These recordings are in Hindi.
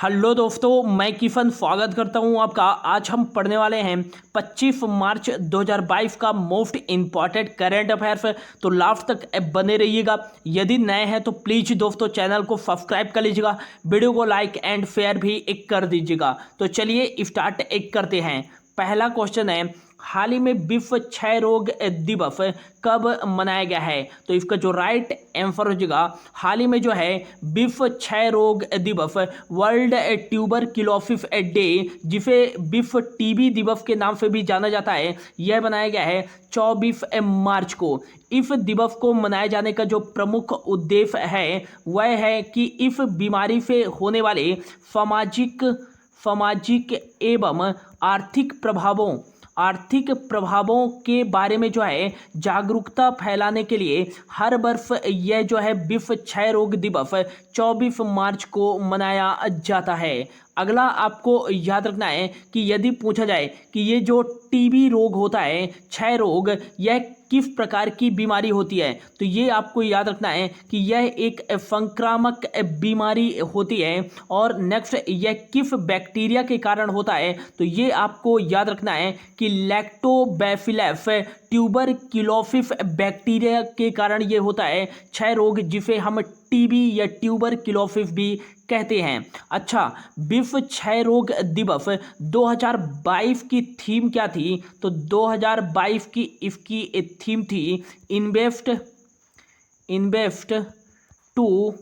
हेलो दोस्तों, मैं किफन स्वागत करता हूं आपका। आज हम पढ़ने वाले हैं 25 मार्च 2022 का मोस्ट इम्पॉर्टेंट करंट अफेयर्स। तो लास्ट तक बने रहिएगा। यदि नए हैं तो प्लीज़ दोस्तों चैनल को सब्सक्राइब कर लीजिएगा, वीडियो को लाइक एंड शेयर भी एक कर दीजिएगा। तो चलिए स्टार्ट एक करते हैं। पहला क्वेश्चन है, हाल ही में विश्व क्षय रोग दिवस कब मनाया गया है? तो इसका जो राइट आंसर हो जाएगा, हाल ही में जो है विश्व क्षय रोग दिवस, वर्ल्ड ट्यूबरक्लोसिस डे, जिसे विश्व टीबी दिवस के नाम से भी जाना जाता है, यह बनाया गया है 24 मार्च को। इस दिवस को मनाए जाने का जो प्रमुख उद्देश्य है वह है कि इस बीमारी से होने वाले सामाजिक एवं आर्थिक प्रभावों के बारे में जो है जागरूकता फैलाने के लिए हर वर्ष यह जो है विश्व क्षय रोग दिवस 24 मार्च को मनाया जाता है। अगला आपको याद रखना है कि यदि पूछा जाए कि ये जो टीबी रोग होता है, क्षय रोग, यह किस प्रकार की बीमारी होती है, तो ये आपको याद रखना है कि यह एक संक्रामक बीमारी होती है। और नेक्स्ट, यह किस बैक्टीरिया के कारण होता है, तो ये आपको याद रखना है कि लैक्टोबैसिलस ट्यूबरक्लोसिस बैक्टीरिया के कारण ये होता है क्षय रोग, जिसे हम टीबी या ट्यूबरक्लोसिस भी कहते हैं। अच्छा, विश्व क्षय रोग दिवस 2022 की थीम क्या थी? तो 2022 की इसकी थीम थी invest to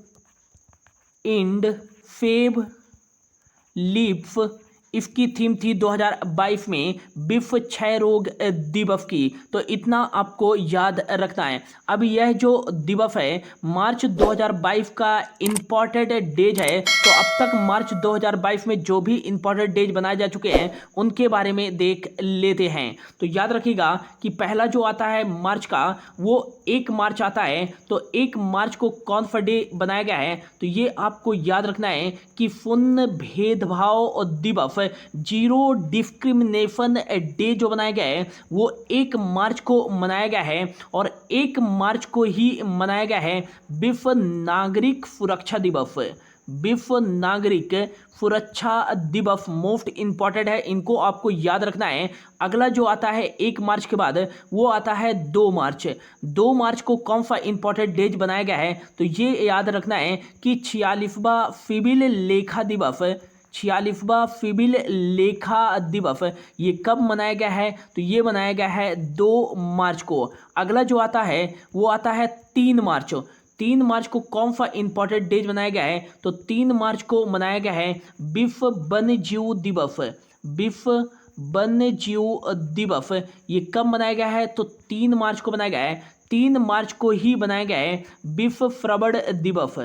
end save lives. इसकी थीम थी 2022 में विश्व क्षय रोग दिवस की। तो इतना आपको याद रखना है। अब यह जो दिवस है मार्च 2022 का इम्पॉर्टेंट डेज है। तो अब तक मार्च 2022 में जो भी इम्पॉर्टेंट डेज बनाए जा चुके हैं उनके बारे में देख लेते हैं। तो याद रखिएगा कि पहला जो आता है मार्च का, वो 1 मार्च आता है। तो 1 मार्च को कौन सा डे बनाया गया है? तो ये आपको याद रखना है कि शून्य भेदभाव दिवस, जीरो डिस्क्रिमिनेशन डे जो बनाया गया है वो 1 मार्च को मनाया गया है। और 1 मार्च को ही मनाया गया है विश्व नागरिक सुरक्षा दिवस। विश्व नागरिक सुरक्षा दिवस मोस्ट इंपॉर्टेंट है, इनको आपको याद रखना है। अगला जो आता है 1 मार्च के बाद, वो आता है 2 मार्च। 2 मार्च को कौन सा इंपॉर्टेंट डेज बनाया गया है? तो ये याद रखना है कि 46वां सिविल लेखा दिवस, 46वां सिविल लेखा दिवस ये कब मनाया गया है? तो ये मनाया गया है 2 मार्च को। अगला जो आता है वो आता है 3 मार्च। 3 मार्च को कौन सा इंपॉर्टेंट डेज बनाया गया है? तो 3 मार्च को मनाया गया है विश्व वन्यजीव दिवस। विश्व वन्यजीव दिवस ये कब मनाया गया है? तो 3 मार्च को बनाया गया है। 3 मार्च को ही बनाया गया है विश्व श्रवण दिवस।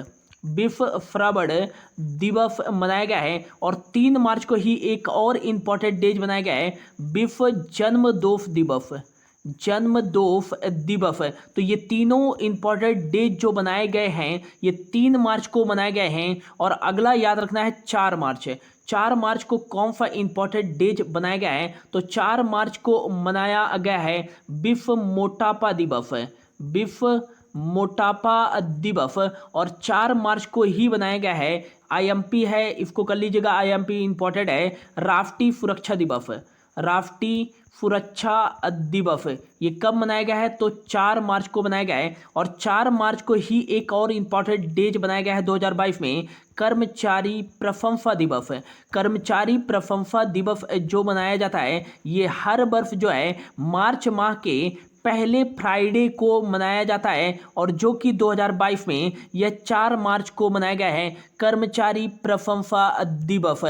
विश्व श्रवण दिवस मनाया गया है। और 3 मार्च को ही एक और इम्पॉर्टेंट डेज बनाया गया है विश्व जन्मदिवस दिवस। जन्मदिवस दिवस। तो ये तीनों इंपॉर्टेंट डेज जो बनाए गए हैं ये 3 मार्च को मनाए गए हैं। और अगला याद रखना है 4 मार्च। 4 मार्च को कौन सा इंपॉर्टेंट डेज बनाया गया है? तो 4 मार्च को मनाया गया है विश्व मोटापा दिवस। विश्व मोटापा दिवस। और 4 मार्च को ही बनाया गया है, आईएमपी है, इसको कर लीजिएगा, आईएमपी इंपॉर्टेंट है, राष्ट्रीय सुरक्षा दिवस। राष्ट्रीय सुरक्षा दिवस ये कब मनाया गया है? तो 4 मार्च को बनाया गया है। और 4 मार्च को ही एक और इम्पॉर्टेंट डेज बनाया गया है 2022 में, कर्मचारी प्रशंसा दिवस। कर्मचारी प्रशंसा दिवस जो मनाया जाता है ये हर वर्ष जो है मार्च माह के पहले फ्राइडे को मनाया जाता है। और जो कि 2022 में यह 4 मार्च को मनाया गया है कर्मचारी प्रशंसा दिवस।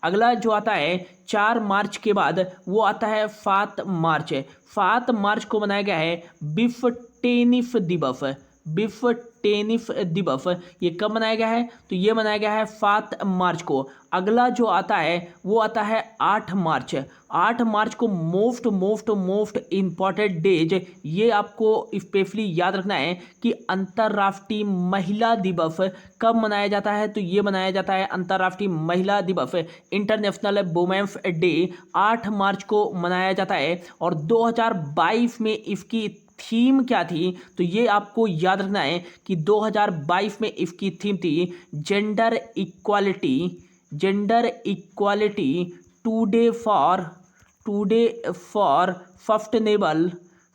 अगला जो आता है 4 मार्च के बाद वो आता है 7 मार्च। 7 मार्च को मनाया गया है विश्व टेनिस दिवस। विश्व टेनिस दिवस ये कब मनाया गया है? तो ये मनाया गया है 7 मार्च को। अगला जो आता है वो आता है 8 मार्च। 8 मार्च को मोस्ट इम्पॉर्टेंट डेज ये आपको स्पेशली याद रखना है कि अंतर्राष्ट्रीय महिला दिवस कब मनाया जाता है? तो ये मनाया जाता है अंतर्राष्ट्रीय महिला दिवस, इंटरनेशनल वुमेन्स डे, 8 मार्च को मनाया जाता है। और 2022 में इसकी थीम क्या थी? तो ये आपको याद रखना है कि 2022 में इसकी थीम थी gender equality. Gender equality today for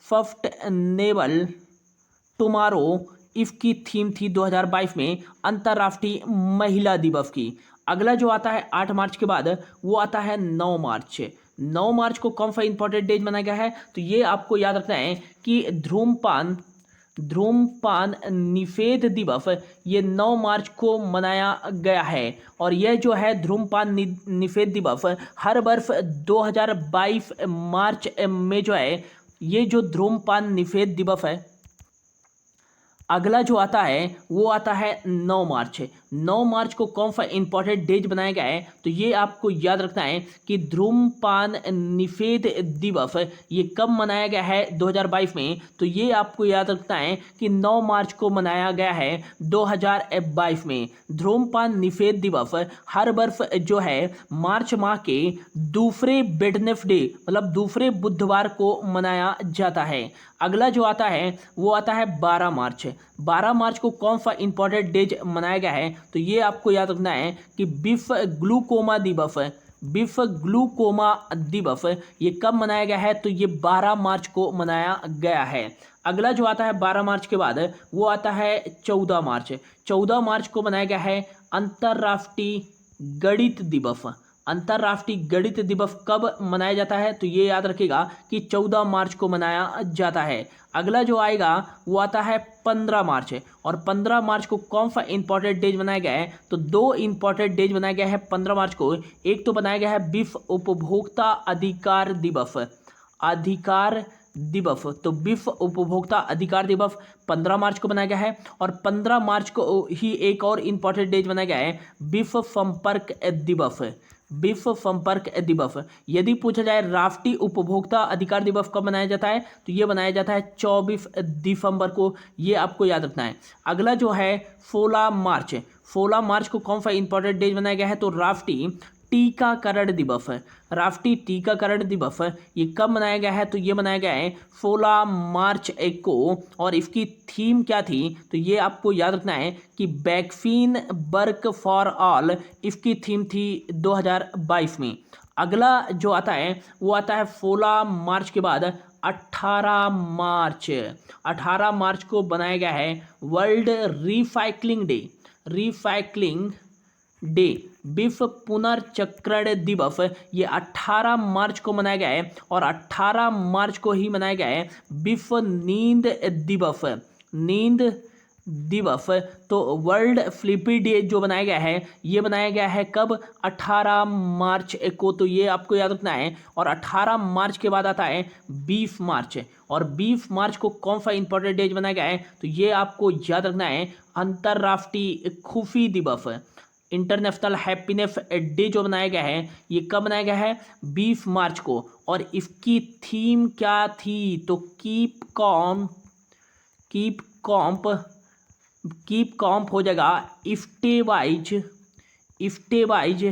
sustainable tomorrow इसकी थीम थी 2022 में अंतर्राष्ट्रीय महिला दिवस की। अगला जो आता है 8 मार्च के बाद वो आता है 9 मार्च। 9 मार्च को कौन सा इंपॉर्टेंट डेज मनाया गया है, तो ये आपको याद रखना है कि धूम्रपान निषेध दिवस ये 9 मार्च को मनाया गया है। और यह जो है धूम्रपान निषेध दिवस हर वर्ष 2022 मार्च में जो है ये जो धूम्रपान निषेध दिवस है। अगला जो आता है वो आता है 9 मार्च। 9 मार्च को कौन सा इंपॉर्टेंट डेज बनाया गया है, तो ये आपको याद रखना है कि धूम्रपान निषेध दिवस ये कब मनाया गया है 2022 में, तो ये आपको याद रखना है कि 9 मार्च को मनाया गया है 2022 में। धूम्रपान निषेध दिवस हर वर्ष जो है मार्च माह के दूसरे वेडनेसडे मतलब दूसरे बुधवार को मनाया जाता है। अगला जो आता है वो आता है 12 मार्च। 12 मार्च को कौन सा इंपॉर्टेंट डेज मनाया गया है, तो ये आपको याद रखना है कि विश्व ग्लूकोमा दिवस ये कब मनाया गया है, तो ये 12 मार्च को मनाया गया है। अगला जो आता है 12 मार्च के बाद वो आता है 14 मार्च। 14 मार्च को मनाया गया है अंतर्राष्ट्रीय गणित दिवस। अंतर्राष्ट्रीय गणित दिवस कब मनाया जाता है, तो ये याद रखिएगा कि 14 मार्च को मनाया जाता है। अगला जो आएगा वो आता है 15 मार्च। और 15 मार्च को कौन सा इंपॉर्टेंट डेज बनाया गया है, तो 2 इंपॉर्टेंट डेज बनाया गया है 15 मार्च को। एक तो बनाया गया है विश्व उपभोक्ता अधिकार दिवस, तो विश्व उपभोक्ता अधिकार दिवस 15 मार्च को बनाया गया है। और 15 मार्च को ही एक और इंपॉर्टेंट डेज बनाया गया है विश्व संपर्क दिवस। यदि पूछा जाए राष्ट्रीय उपभोक्ता अधिकार दिवस कब मनाया जाता है, तो ये मनाया जाता है 24 दिसंबर को, ये आपको याद रखना है। अगला जो है 16 मार्च को कौन सा इंपॉर्टेंट डेज बनाया गया है, तो राष्ट्रीय टीकाकरण दिवस ये कब मनाया गया है, तो ये मनाया गया है 16 मार्च को। और इसकी थीम क्या थी, तो ये आपको याद रखना है कि वैक्सीन वर्क फॉर ऑल इसकी थीम थी 2022 में। अगला जो आता है वो आता है 16 मार्च के बाद 18 मार्च को बनाया गया है वर्ल्ड रिसाइक्लिंग डे विश्व पुनर्चक्रण दिवस ये 18 मार्च को मनाया गया है। और 18 मार्च को ही मनाया गया है विश्व नींद दिवस। तो वर्ल्ड स्लीपी डे जो बनाया गया है ये बनाया गया है कब, 18 मार्च को, तो ये आपको याद रखना है। और 18 मार्च के बाद आता है 20 मार्च। और 20 मार्च को कौन सा इंपॉर्टेंट डेज बनाया गया है, तो ये आपको याद रखना है अंतर्राष्ट्रीय खुशी दिवस, इंटरनेशनल हैप्पीनेस डे जो बनाया गया है ये कब बनाया गया है, 20 मार्च को। और इसकी थीम क्या थी, तो कीप कॉम्प हो जाएगा stay wise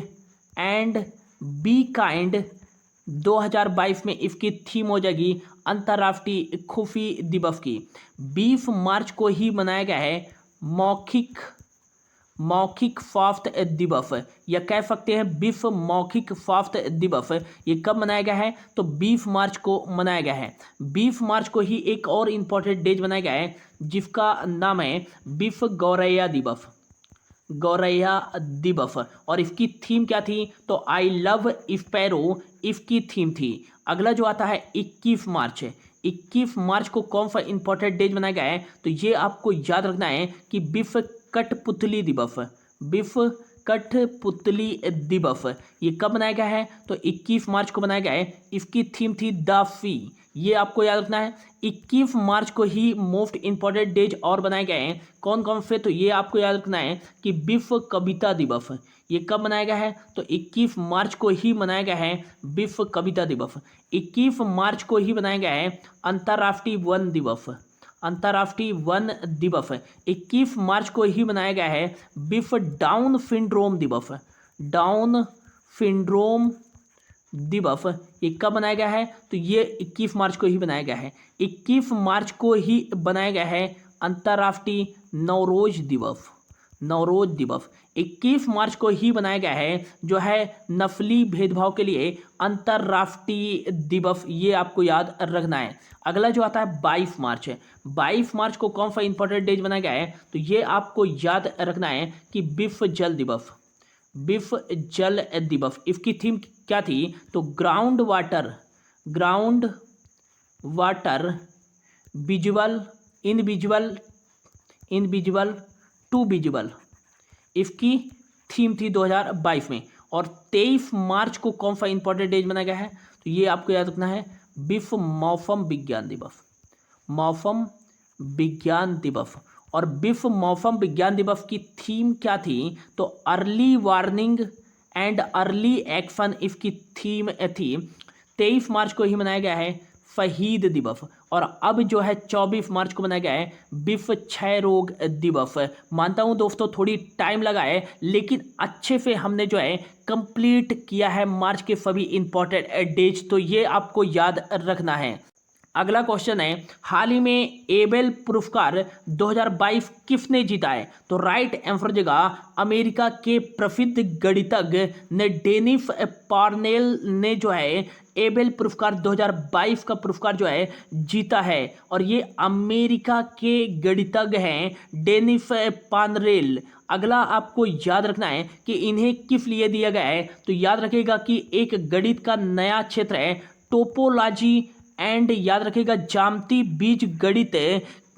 and be kind. 2022 में इसकी थीम हो जाएगी अंतर्राष्ट्रीय खुशी दिवस की। 20 मार्च को ही मनाया गया है मौखिक स्वास्थ्य दिवस, या कह सकते हैं विश्व मौखिक स्वास्थ्य दिवस। ये कब मनाया गया है, तो 20 मार्च को मनाया गया है। 20 मार्च को ही एक और इम्पोर्टेंट डेज बनाया गया है जिसका नाम है विश्व गौरैया दिवस। और इसकी थीम क्या थी, तो आई लव स्पैरो इसकी थीम थी। अगला जो आता है 21 मार्च को कौन सा इंपॉर्टेंट डेज बनाया गया है, तो ये आपको याद रखना है कि विश्व कठपुतली दिवस ये कब बनाया गया है, तो 21 मार्च को बनाया गया है। इसकी थीम थी द सी, ये आपको याद रखना है। 21 मार्च को ही मोस्ट इंपॉर्टेंट डेज और बनाए गए हैं कौन कौन से, तो ये आपको याद रखना है कि विश्व कविता दिवस ये कब मनाया गया है, तो 21 मार्च को ही मनाया गया है विश्व कविता दिवस। 21 मार्च को ही मनाया गया है अंतर्राष्ट्रीय वन दिवस। 21 मार्च को ही मनाया गया है विश्व डाउन सिंड्रोम दिवस ये कब बनाया गया है, तो ये 21 मार्च को ही बनाया गया है। 21 मार्च को ही बनाया गया है अंतर्राष्ट्रीय नवरोज दिवस 21 मार्च को ही बनाया गया है, जो है नस्ली भेदभाव के लिए अंतर्राष्ट्रीय दिवस, ये आपको याद रखना है। अगला जो आता है 22 मार्च है। 22 मार्च को कौन सा इंपॉर्टेंट डेज बनाया गया है, तो ये आपको याद रखना है कि विश्व जल दिवस। विश्व जल दिवस, इसकी थीम क्या थी, तो ground water visual invisible to visible, इसकी थीम थी 2022 में। और 23 मार्च को कौन सा इंपॉर्टेंट डेज बनाया गया है, तो ये आपको याद रखना है विश्व मौसम विज्ञान दिवस। मौसम विज्ञान दिवस। और विश्व मौसम विज्ञान दिवस की थीम क्या थी, तो early warning and early action, इसकी थीम थी। 23 मार्च को ही मनाया गया है शहीद दिवस। और अब जो है 24 मार्च को मनाया गया है विश्व क्षय रोग दिवस। मानता हूं दोस्तों थोड़ी टाइम लगा है, लेकिन अच्छे से हमने जो है कंप्लीट किया है मार्च के सभी इंपॉर्टेंट डेज, तो ये आपको याद रखना है। अगला क्वेश्चन है, हाल ही में एबेल पुरस्कार 2022 किसने जीता है, तो राइट आंसर देगा अमेरिका के प्रसिद्ध गणितज्ञ ने डेनिस पार्नेल ने जो है एबेल पुरस्कार 2022 का पुरस्कार जो है जीता है। और ये अमेरिका के गणितज्ञ हैं डेनिस पार्नेल। अगला आपको याद रखना है कि इन्हें किस लिए दिया गया है, तो याद रखिएगा कि एक गणित का नया क्षेत्र है टोपोलॉजी एंड याद रखिएगा ज्यामिति बीज गणित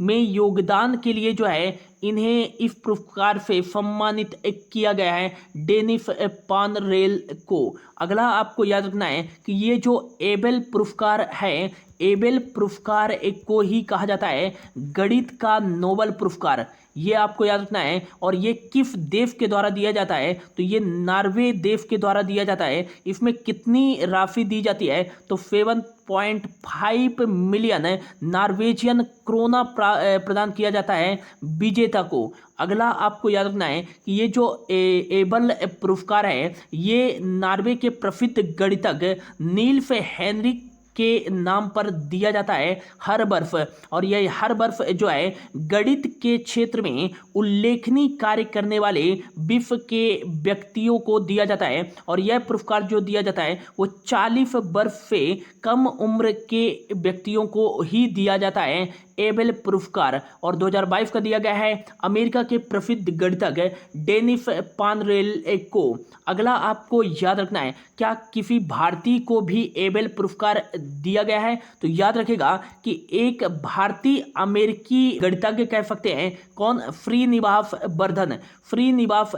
में योगदान के लिए जो है इन्हें इस पुरस्कार से सम्मानित किया गया है डेनिस पार्नेल को। अगला आपको याद रखना है कि ये जो एबेल पुरस्कार है, एबेल पुरस्कार को ही कहा जाता है गणित का नोबेल पुरस्कार, ये आपको याद रखना है। और ये किस देश के द्वारा दिया जाता है, तो ये नॉर्वे देश के द्वारा दिया जाता है। इसमें कितनी राशि दी जाती है, तो 7.5 मिलियन नॉर्वेजियन क्रोना प्रदान किया जाता है विजेता को। अगला आपको याद रखना है कि ये जो एबेल पुरस्कार है ये नॉर्वे के प्रसिद्ध गणितज्ञ नील्स हेनरिक के नाम पर दिया जाता है हर वर्ष। और यह हर वर्ष जो है गणित के क्षेत्र में उल्लेखनीय कार्य करने वाले विश्व के व्यक्तियों को दिया जाता है। और यह पुरस्कार जो दिया जाता है वो 40 वर्ष से कम उम्र के व्यक्तियों को ही दिया जाता है एबेल पुरस्कार। और 2022 का दिया गया है अमेरिका के प्रसिद्ध गणितज्ञ डेनिस पार्नेल को। अगला आपको याद रखना है, क्या किसी भारतीय को भी एबेल पुरस्कार दिया गया है, तो याद रखिएगा कि एक भारतीय अमेरिकी गणितज्ञ कह सकते हैं कौन, श्रीनिवास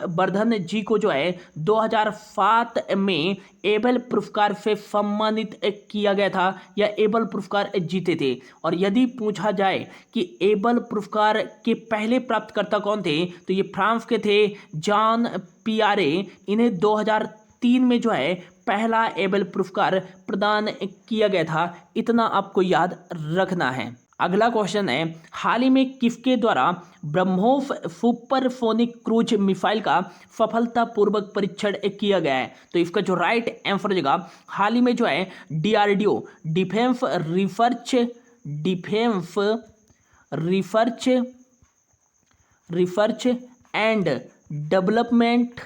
वर्धन जी को जो है 2007 में एबेल पुरस्कार से सम्मानित किया गया था या एबेल पुरस्कार जीते थे। और यदि पूछा जाए कि एबेल पुरस्कार के पहले प्राप्तकर्ता कौन थे, तो ये फ्रांस के थे जॉन पियारे। इन्हें 2003 में जो है पहला एबेल पुरस्कार प्रदान किया गया था। इतना आपको याद रखना है। अगला क्वेश्चन है, हाल ही में किसके द्वारा ब्रह्मोस सुपरसोनिक क्रूज मिसाइल का सफलतापूर्वक परीक्षण किया गया है, तो इसका जो राइट आंसर हो जाएगा हाल ही में जो है DRDO defence research and development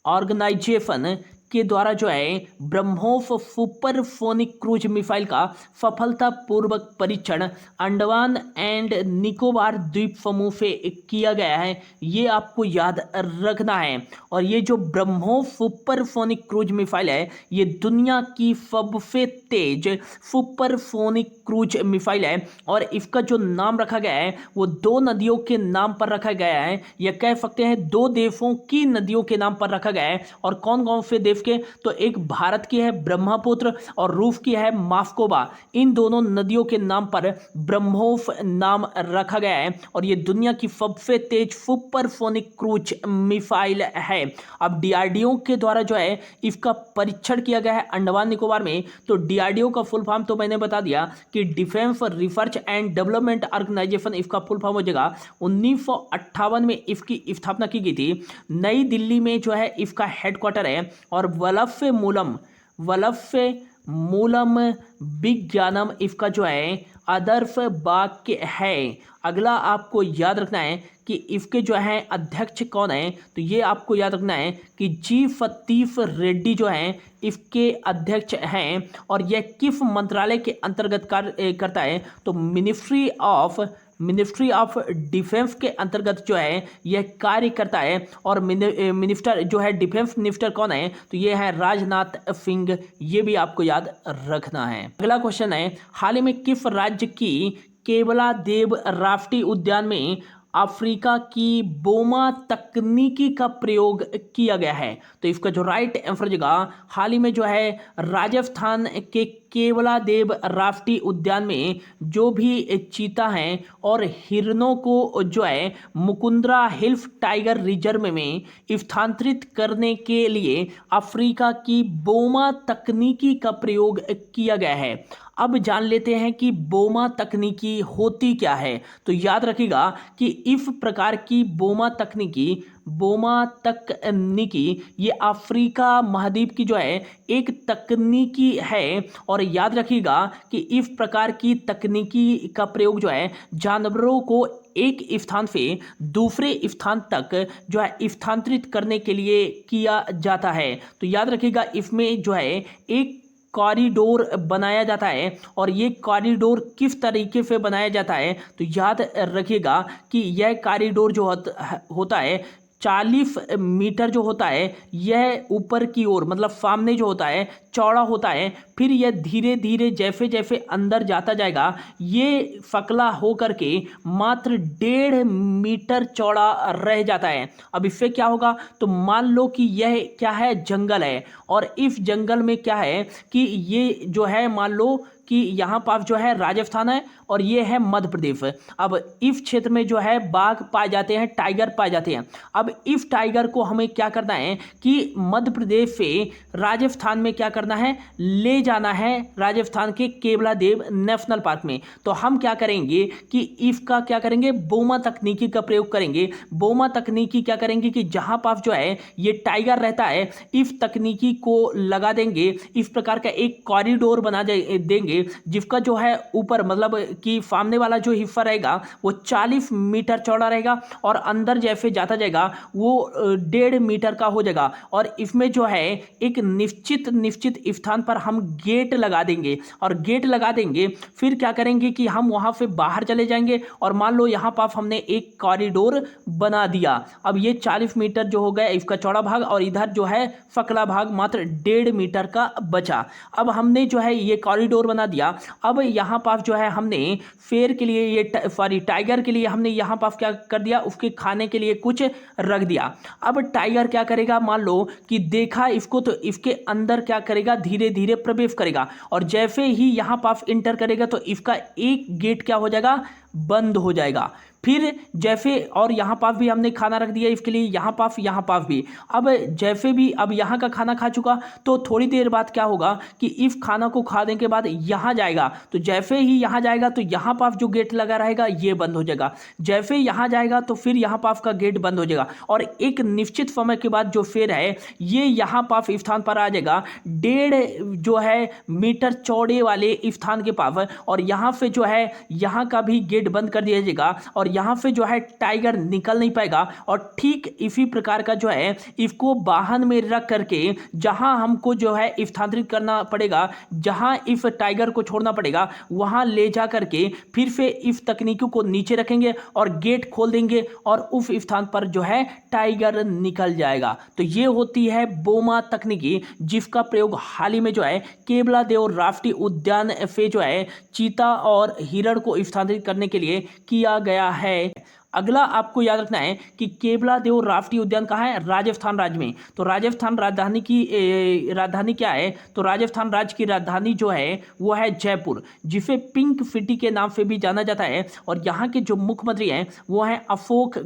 organisation के द्वारा जो है ब्रह्मोस सुपरसोनिक क्रूज मिसाइल का सफलतापूर्वक परीक्षण अंडमान एंड निकोबार द्वीप समूह से किया गया है, ये आपको याद रखना है। और ये जो ब्रह्मोस सुपरसोनिक क्रूज मिसाइल है ये दुनिया की सबसे तेज सुपरसोनिक क्रूज मिसाइल है। और इसका जो नाम रखा गया है वो दो नदियों के नाम पर रखा गया है, या कह सकते हैं दो देशों की नदियों के नाम पर रखा गया है। और कौन कौन से देश के, तो एक भारत की है ब्रह्मपुत्र और रूस की है मास्कोबा। इन दोनों नदियों के नाम पर ब्रह्मोस नाम रखा गया है। और ये दुनिया की सबसे तेज सुपरसोनिक क्रूज मिसाइल है। अब DRDO के द्वारा जो है इसका परीक्षण किया गया है अंडमान निकोबार में। तो DRDO का फुल फॉर्म तो मैंने बता दिया कि defence research and development organisation, इसका फुल फॉर्म हो जाएगा। 1958 में इसकी स्थापना की गई थी। नई दिल्ली में जो है इसका हेडक्वार्टर है। और मूलम विज्ञानम इसका जो है आदर्श वाक्य है। अगला आपको याद रखना है कि इसके जो है अध्यक्ष कौन है, तो ये आपको याद रखना है कि जी फतीफ रेड्डी जो हैं इसके अध्यक्ष हैं। और यह किस मंत्रालय के अंतर्गत कार्य करता है, तो मिनिस्ट्री ऑफ डिफेंस के अंतर्गत जो है यह कार्य करता है। और मिनिस्टर जो है डिफेंस मिनिस्टर कौन है, तो ये है राजनाथ सिंह। ये भी आपको याद रखना है। अगला क्वेश्चन है, हाल ही में किस राज्य की केवलादेव राष्ट्रीय उद्यान में अफ्रीका की बोमा तकनीकी का प्रयोग किया गया है, तो इसका जो राइट आंसर जगह हाल ही में जो है राजस्थान के केवलादेव राष्ट्रीय उद्यान में जो भी चीता हैं और हिरणों को जो है मुकुंदरा हिल्स टाइगर रिजर्व में स्थानांतरित करने के लिए अफ्रीका की बोमा तकनीकी का प्रयोग किया गया है। अब जान लेते हैं कि बोमा तकनीकी होती क्या है। तो याद रखिएगा कि इस प्रकार की बोमा तकनीकी ये अफ्रीका महाद्वीप की जो है एक तकनीकी है। और याद रखिएगा कि इस प्रकार की तकनीकी का प्रयोग जो है जानवरों को एक स्थान से दूसरे स्थान तक जो है स्थानांतरित करने के लिए किया जाता है। तो याद रखिएगा इसमें जो है एक कॉरिडोर बनाया जाता है। और ये कॉरिडोर किस तरीके से बनाया जाता है, तो याद रखिएगा कि यह कॉरिडोर जो होता है 40 मीटर जो होता है यह ऊपर की ओर मतलब सामने जो होता है चौड़ा होता है। फिर यह धीरे धीरे जैसे जैसे अंदर जाता जाएगा ये फकला हो करके मात्र 1.5 मीटर चौड़ा रह जाता है। अब इससे क्या होगा, तो मान लो कि यह क्या है, जंगल है। और इस जंगल में क्या है कि ये जो है मान लो कि यहाँ पास जो है राजस्थान है और ये है मध्य प्रदेश। अब इस क्षेत्र में जो है बाघ पाए जाते हैं, टाइगर पाए जाते हैं। अब इस टाइगर को हमें क्या करना है कि मध्य प्रदेश से राजस्थान में क्या करना है, ले जाना है राजस्थान के केवलादेव नेशनल पार्क में। तो हम क्या करेंगे कि इसका क्या करेंगे, बोमा तकनीकी का प्रयोग करेंगे। बोमा तकनीकी क्या करेंगे कि जहाँ पास जो है ये टाइगर रहता है इस तकनीकी को लगा देंगे। इस प्रकार का एक कॉरिडोर बना देंगे जिसका जो है ऊपर मतलब कि सामने वाला जो हिस्सा रहेगा वो 40 मीटर चौड़ा रहेगा और अंदर जैसे जाता जाएगा वो 1.5 मीटर का हो जाएगा। और इसमें जो है एक निश्चित स्थान पर हम गेट लगा देंगे। और गेट लगा देंगे फिर क्या करेंगे कि हम वहां से बाहर चले जाएंगे। और मान लो यहाँ पास हमने एक कॉरिडोर बना दिया। अब ये 40 मीटर जो हो गया इसका चौड़ा भाग और इधर जो है फकला भाग मात्र 1.5 मीटर का बचा। अब हमने जो है ये कॉरिडोर बना दिया। अब यहाँ पास जो है हमने शेर के लिए ये टाइगर के लिए हमने यहाँ पास क्या कर दिया, उसके खाने के लिए कुछ रख दिया। अब टाइगर क्या करेगा, मान लो कि देखा इसको तो इसके अंदर क्या करेगा, धीरे धीरे प्रवेश करेगा। और जैसे ही यहाँ पास इंटर करेगा तो इसका एक गेट क्या हो जाएगा, बंद हो जाएगा। फिर जैसे और यहाँ पास भी हमने खाना रख दिया इसके लिए, यहाँ पास भी। अब जैसे भी अब यहाँ का खाना खा चुका तो थोड़ी देर बाद क्या होगा कि इस खाना को खाने के बाद यहाँ जाएगा। तो जैसे ही यहाँ जाएगा तो यहाँ पास जो गेट लगा रहेगा ये बंद हो जाएगा। जैसे यहाँ जाएगा तो फिर यहाँ पास का गेट बंद हो जाएगा। और एक निश्चित समय के बाद जो शेर है ये यहाँ पास स्थान पर आ जाएगा 1.5 जो है मीटर चौड़े वाले स्थान के पास। और यहाँ से जो है यहाँ का भी गेट बंद कर दिया जाएगा और यहाँ से जो है टाइगर निकल नहीं पाएगा। और ठीक इसी प्रकार का जो है इसको वाहन में रख करके जहाँ हमको जो है स्थानांतरित करना पड़ेगा, जहाँ इस टाइगर को छोड़ना पड़ेगा वहाँ ले जा करके फिर से इस तकनीकी को नीचे रखेंगे और गेट खोल देंगे और उस स्थान पर जो है टाइगर निकल जाएगा। तो ये होती है बोमा तकनीकी जिसका प्रयोग हाल ही में जो है केवलादेव राष्ट्रीय उद्यान से जो है चीता और हिरण को स्थानांतरित करने के लिए किया गया है। अगला आपको याद रखना है कि केवलादेव राष्ट्रीय उद्यान कहाँ है, राजस्थान राज्य में। तो राजस्थान राजधानी क्या है, तो राजस्थान राज्य की राजधानी जो है वो है जयपुर, जिसे पिंक सिटी के नाम से भी जाना जाता है। और यहाँ के जो मुख्यमंत्री हैं वो हैं अशोक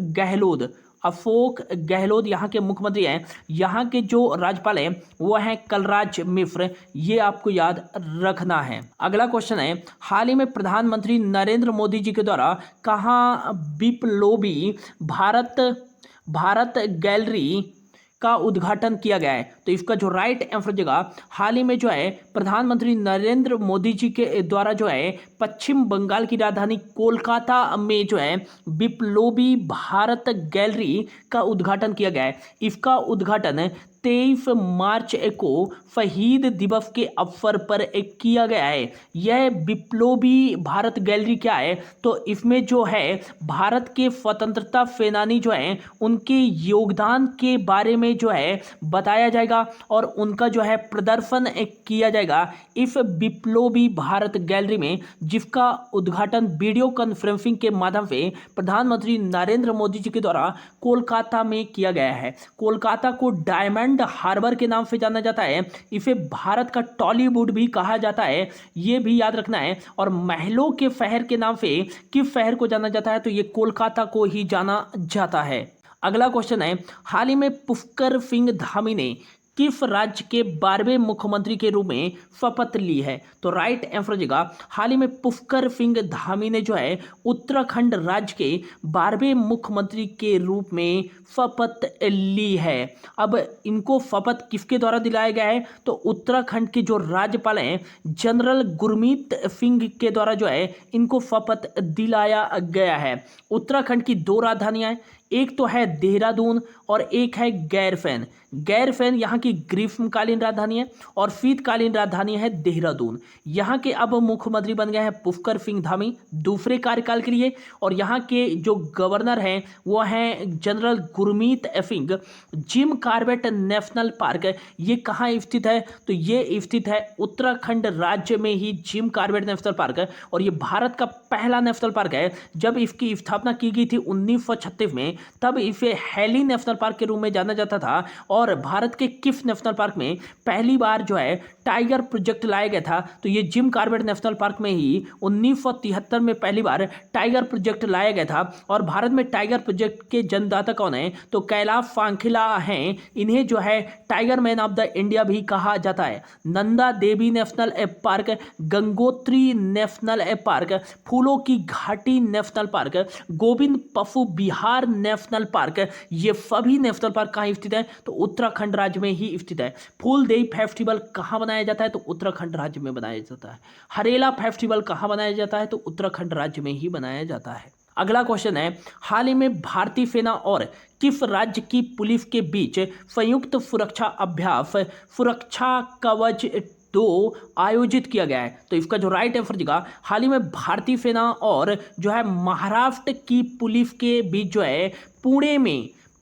गहलोत यहाँ के मुख्यमंत्री हैं। यहाँ के जो राज्यपाल हैं वो हैं कलराज मिश्र, ये आपको याद रखना है। अगला क्वेश्चन है, हाल ही में प्रधानमंत्री नरेंद्र मोदी जी के द्वारा कहाँ बिप्लोबी भारत गैलरी का उद्घाटन किया गया है? तो इसका जो राइट आंसर जगह हाल ही में जो है प्रधानमंत्री नरेंद्र मोदी जी के द्वारा जो है पश्चिम बंगाल की राजधानी कोलकाता में जो है बिप्लोबी भारत गैलरी का उद्घाटन किया गया है। इसका उद्घाटन 23 मार्च को शहीद दिवस के अवसर पर किया गया है। यह बिप्लोबी भारत गैलरी क्या है? तो इसमें जो है भारत के स्वतंत्रता सेनानी जो हैं उनके योगदान के बारे में जो है बताया जाएगा और उनका जो है प्रदर्शन किया जाएगा इस बिप्लोबी भारत गैलरी में, जिसका उद्घाटन वीडियो कॉन्फ्रेंसिंग के माध्यम से प्रधानमंत्री नरेंद्र मोदी जी के द्वारा कोलकाता में किया गया है। कोलकाता को डायमंड हार्बर के नाम से जाना जाता है। इसे भारत का टॉलीवुड भी कहा जाता है, ये भी याद रखना है। और महलों के शहर के नाम से किस शहर को जाना जाता है? तो ये कोलकाता को ही जाना जाता है। अगला क्वेश्चन है, हाल ही में पुष्कर सिंह धामी ने किस राज्य के 12वें मुख्यमंत्री के रूप में शपथ ली है? तो राइट आंसर जगह हाल ही में पुष्कर सिंह धामी ने जो है उत्तराखंड राज्य के 12वें मुख्यमंत्री के रूप में शपथ ली है। अब इनको शपथ किसके द्वारा दिलाया गया है? तो उत्तराखंड के जो राज्यपाल हैं जनरल गुरमीत सिंह के द्वारा जो है इनको शपथ दिलाया गया है। उत्तराखंड की 2 राजधानियां हैं, एक तो है देहरादून और एक है गैरसैंण। गैरसैंण यहाँ की ग्रीष्मकालीन राजधानी है और शीतकालीन राजधानी है देहरादून। यहाँ के अब मुख्यमंत्री बन गए हैं पुष्कर सिंह धामी दूसरे कार्यकाल के लिए, और यहाँ के जो गवर्नर हैं वो हैं general Gurmeet Singh. Jim Corbett national park ये कहाँ स्थित है? तो ये स्थित है उत्तराखंड राज्य में ही जिम कॉर्बेट नेशनल पार्क है, और ये भारत का पहला नेशनल पार्क है। जब इसकी स्थापना की गई थी 1936 में, तब इसे हैली नेशनल पार्क के रूप में जाना जाता था। और भारत के किस नेशनल पार्क में पहली बार जो है टाइगर प्रोजेक्ट लाया गया था? तो ये जिम कॉर्बेट नेशनल पार्क में ही 1973 में पहली बार टाइगर प्रोजेक्ट लाया गया था। और भारत में टाइगर प्रोजेक्ट के जन्मदाता कौन है? तो कैलाश सांखिला हैं। इन्हें जो है tiger man of the India भी कहा जाता है। Nanda Devi national park, Gangotri national park, फूलों की घाटी नेशनल पार्क, गोविंद पशु विहार नेशनल पार्क, ये सभी नेशनल पार्क कहाँ स्थित है? तो उत्तराखंड राज्य में ही स्थित है। फूलदेई फेस्टिवल कहाँ बनाया जाता है? तो उत्तराखंड राज्य में बनाया जाता है। हरेला फेस्टिवल कहाँ बनाया जाता है? तो उत्तराखंड राज्य में ही बनाया जाता है। अगला क्वेश्चन है, हाल ही में भारतीय सेना और किस राज्य की पुलिस के बीच संयुक्त सुरक्षा अभ्यास सुरक्षा कवच 2 आयोजित किया गया है? तो इसका जो राइट आंसर जगह हाल ही में भारतीय सेना और जो है महाराष्ट्र की पुलिस के बीच जो है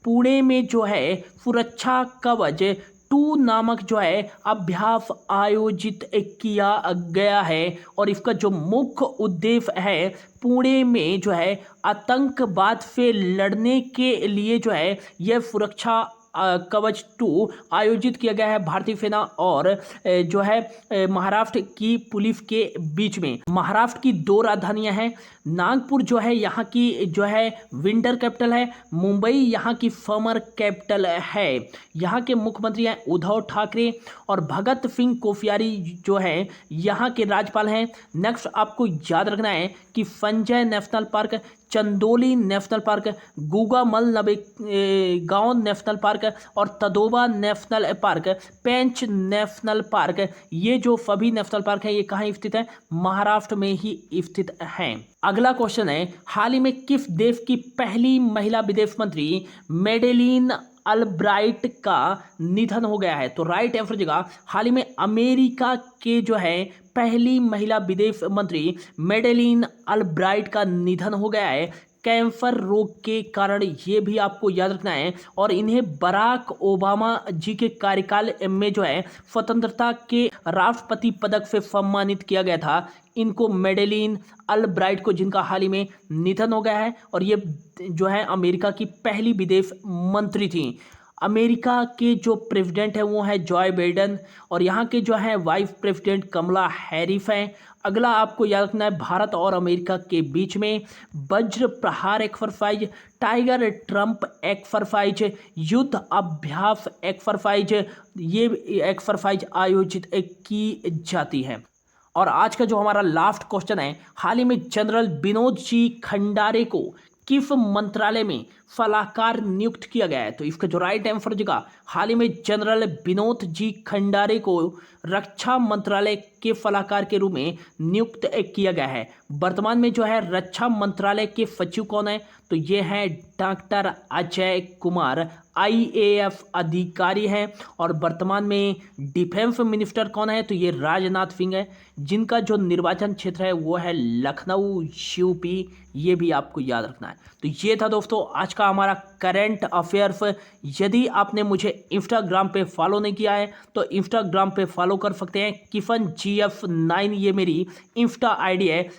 पुणे में जो है सुरक्षा कवच 2 नामक जो है अभ्यास आयोजित किया गया है। और इसका जो मुख्य उद्देश्य है पुणे में जो है आतंकवाद से लड़ने के लिए जो है यह सुरक्षा कवच 2 आयोजित किया गया है भारतीय सेना और जो है महाराष्ट्र की पुलिस के बीच में। महाराष्ट्र की 2 राजधानियां हैं। नागपुर जो है यहाँ की जो है विंटर कैपिटल है, मुंबई यहाँ की समर कैपिटल है। यहाँ के मुख्यमंत्री हैं उद्धव ठाकरे और भगत सिंह कोश्यारी जो है यहाँ के राज्यपाल हैं। नेक्स्ट आपको याद रखना है कि Sanjay national park, Chandoli national park, Gugamal Navegaon national park और Tadoba national park, Pench national park, ये जो सभी नेशनल पार्क हैं ये कहाँ स्थित है? महाराष्ट्र में ही स्थित हैं। अगला क्वेश्चन है, हाल ही में किस देश की पहली महिला विदेश मंत्री मेडेलिन अल्ब्राइट का निधन हो गया है? तो राइट आंसर जगह हाल ही में अमेरिका के जो है पहली महिला विदेश मंत्री मेडेलिन अल्ब्राइट का निधन हो गया है कैंसर रोग के कारण, ये भी आपको याद रखना है। और इन्हें बराक ओबामा जी के कार्यकाल में जो है स्वतंत्रता के राष्ट्रपति पदक से सम्मानित किया गया था इनको, मेडेलिन अल्ब्राइट को, जिनका हाल ही में निधन हो गया है। और ये जो है अमेरिका की पहली विदेश मंत्री थी। अमेरिका के जो प्रेसिडेंट है वो है जॉय बाइडेन और यहाँ के जो है वाइस प्रेसिडेंट कमला हैरिस हैं। अगला आपको याद रखना है, भारत और अमेरिका के बीच में वज्र प्रहार एक्सरसाइज, टाइगर ट्रंप एक्सरसाइज, युद्ध अभ्यास एक्सरसाइज, ये एक्सरसाइज आयोजित की जाती है। और आज का जो हमारा लास्ट क्वेश्चन है, हाल ही में जनरल विनोद जी खंडारे को किस मंत्रालय में सलाहकार नियुक्त किया गया है। तो इसका जो राइट आंसर हो जाएगा, हाल ही में जनरल विनोद जी खंडारे को रक्षा मंत्रालय के सलाहकार के रूप में नियुक्त किया गया है। वर्तमान में जो है रक्षा मंत्रालय के सचिव कौन है, तो ये है डॉक्टर अजय कुमार, आईएएफ अधिकारी हैं। और वर्तमान में डिफेंस मिनिस्टर कौन है, तो ये राजनाथ सिंह है, जिनका जो निर्वाचन क्षेत्र है वो है लखनऊ यूपी। ये भी आपको याद रखना है। तो ये था दोस्तों आज का हमारा करंट अफेयर्स। यदि आपने मुझे इंस्टाग्राम पे फॉलो नहीं किया है तो इंस्टाग्राम पे फॉलो कर सकते हैं। किफन GF9 ये मेरी इंस्टा आईडी है।